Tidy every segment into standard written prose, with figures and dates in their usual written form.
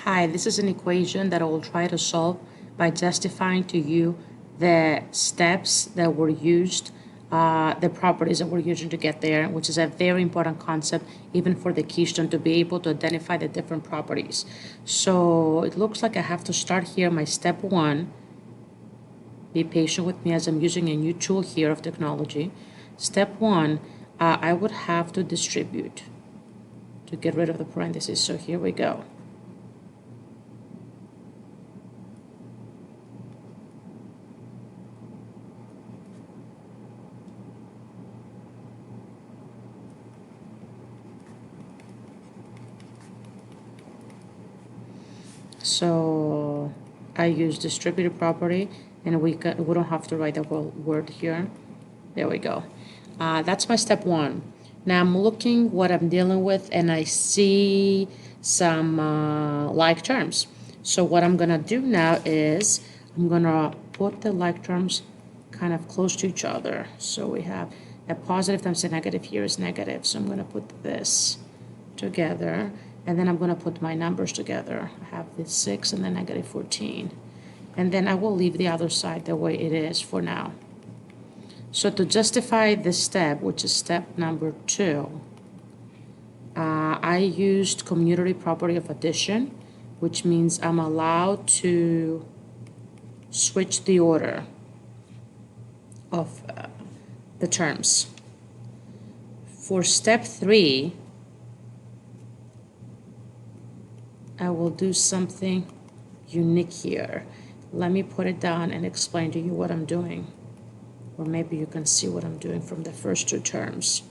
Hi, this is an equation that I will try to solve by justifying to you the steps that were used, the properties that we're using to get there, which is a very important concept even for the keystone to be able to identify the different properties. So it looks like I have to start here my step one. Be patient with me as I'm using a new tool here of technology. Step one, I would have to distribute to get rid of the parentheses. So here we go. So I use distributed property, and we don't have to write the whole word here. There we go. That's my step one. Now I'm looking what I'm dealing with, and I see some like terms. So what I'm gonna do now is I'm gonna put the like terms kind of close to each other. So we have a positive times a negative here is negative. So I'm gonna put this together, and then I'm going to put my numbers together. I have the 6 and the negative 14. And then I will leave the other side the way it is for now. So to justify this step, which is step number 2, I used commutative property of addition, which means I'm allowed to switch the order of the terms. For step 3, I will do something unique here. Let me put it down and explain to you what I'm doing. Or maybe you can see what I'm doing from the first two terms.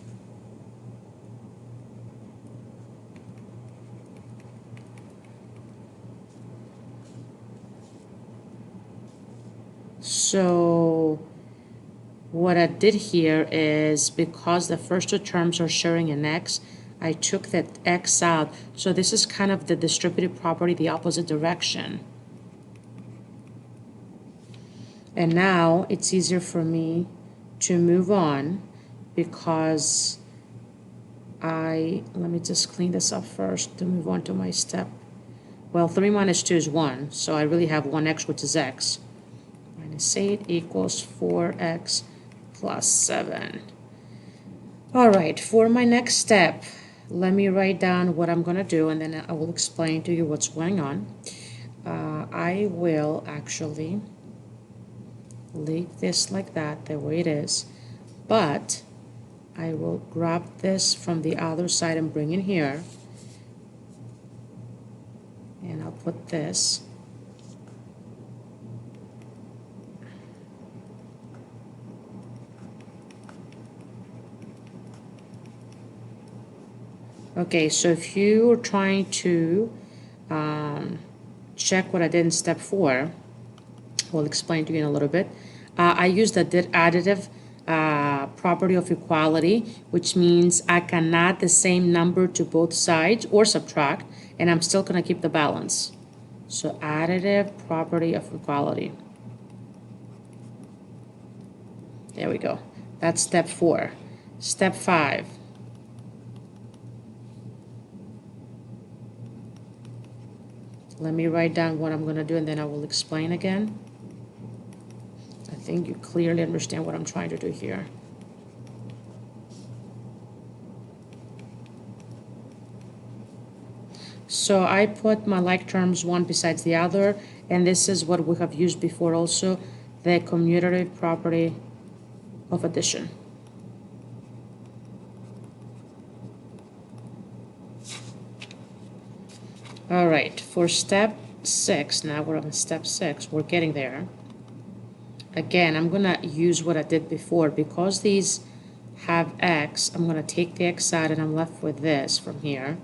So what I did here is, because the first two terms are sharing an x, I took that x out. So this is kind of the distributive property, the opposite direction. And now it's easier for me to move on because let me just clean this up first to move on to my step. Well, 3 minus 2 is 1, so I really have 1x, which is x. Minus 8 equals 4x plus 7. All right, for my next step, let me write down what I'm going to do, and then I will explain to you what's going on. I will actually leave this like that, the way it is, but I will grab this from the other side and bring it here, and I'll put this. Okay, so if you are trying to check what I did in step 4, I'll explain to you in a little bit. I used the additive property of equality, which means I can add the same number to both sides or subtract, and I'm still going to keep the balance. So additive property of equality. There we go. That's step 4. Step 5. Let me write down what I'm going to do, and then I will explain again. I think you clearly understand what I'm trying to do here. So I put my like terms one besides the other, and this is what we have used before also, the commutative property of addition. All right, for step 6, now we're on step 6, we're getting there. Again, I'm going to use what I did before. Because these have x, I'm going to take the x out, and I'm left with this from here.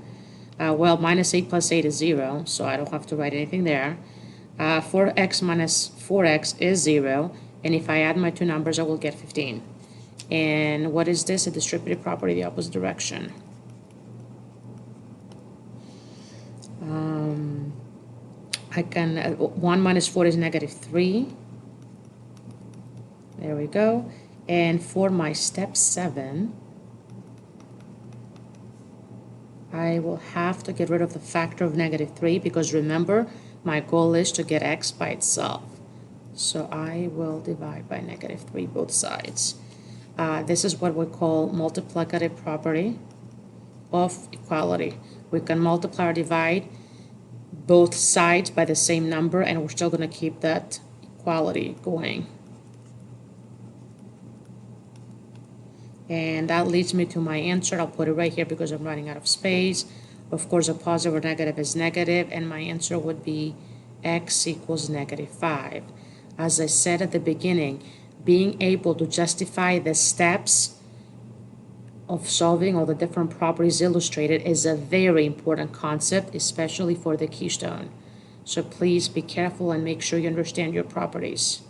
Well, minus 8 plus 8 is 0, so I don't have to write anything there. 4x minus 4x is 0, and if I add my two numbers, I will get 15. And what is this? A distributive property, the opposite direction. I can, 1 minus 4 is negative 3. There we go. And for my step 7, I will have to get rid of the factor of -3 because remember, my goal is to get x by itself. So I will divide by -3 both sides. This is what we call multiplicative property of equality. We can multiply or divide both sides by the same number, and we're still going to keep that equality going. And that leads me to my answer. I'll put it right here because I'm running out of space. Of course, a positive or negative is negative, and my answer would be x equals -5. As I said at the beginning, being able to justify the steps of solving all the different properties illustrated is a very important concept, especially for the keystone. So please be careful and make sure you understand your properties.